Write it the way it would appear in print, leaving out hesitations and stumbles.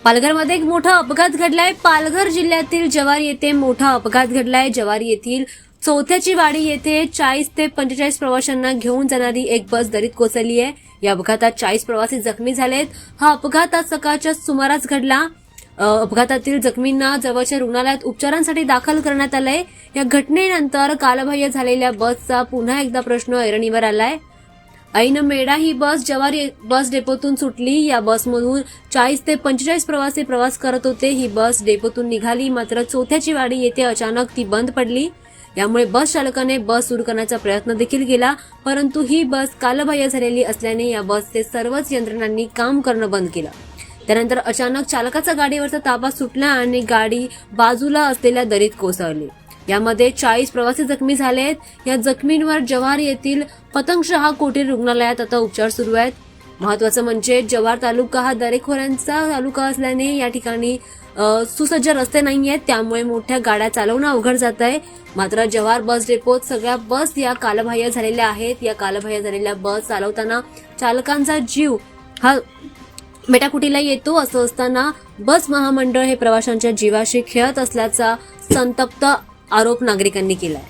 पालघरमध्ये एक मोठा अपघात घडलाय। पालघर जिल्ह्यातील जव्हार येथे मोठा अपघात घडलाय। जव्हार येथील चौथ्याची वाडी येथे 40 ते 45 प्रवाशांना घेऊन जाणारी एक बस दरीत कोसळली आहे। या अपघातात 40 प्रवासी जखमी झालेत। हा अपघात आज सकाळच्या सुमारास घडला। अपघातातील जखमींना जवळच्या रुग्णालयात उपचारांसाठी दाखल करण्यात आलंय। या घटनेनंतर कालबाह्य झालेल्या बसचा पुन्हा एकदा प्रश्न ऐरणीवर आलाय। ऐन मेढा ही बस जव्हार बस डेपोतून सुटली। या बसमधून 40 ते 45 प्रवासी प्रवास करत होते। ही बस डेपोतून निघाली, मात्र चौथ्याची वाडी येथे अचानक ती बंद पडली। यामुळे बस चालकाने बस सुरू करण्याचा प्रयत्न देखील केला, परंतु ही बस कालबाह्य झालेली असल्याने या बसचे सर्वच यंत्रणांनी काम करणं बंद केलं। त्यानंतर अचानक चालकाचा गाडीवरचा ताबा सुटला आणि गाडी बाजूला असलेल्या दरीत कोसळली। यामध्ये 40 प्रवासी जखमी झालेत। या जखमींवर जव्हार येथील पतंगशहा कुटीर रुग्णालयात आता उपचार सुरू आहेत। महत्वाचं म्हणजे जव्हार तालुका हा दरेखोऱ्यांचा तालुका असल्याने या ठिकाणी सुसज्ज रस्ते नाहीयेत, त्यामुळे मोठ्या गाड्या चालवणं अवघड जात आहे। मात्र जव्हार बस डेपोत सगळ्या बस या कालबाह्य झालेल्या आहेत। या कालबाह्य झालेल्या बस चालवताना चालकांचा जीव हा मेटाकुटीला येतो। असं असताना बस महामंडळ हे प्रवाशांच्या जीवाशी खेळत असल्याचा संतप्त आरोप नागरिकांनी केलाय।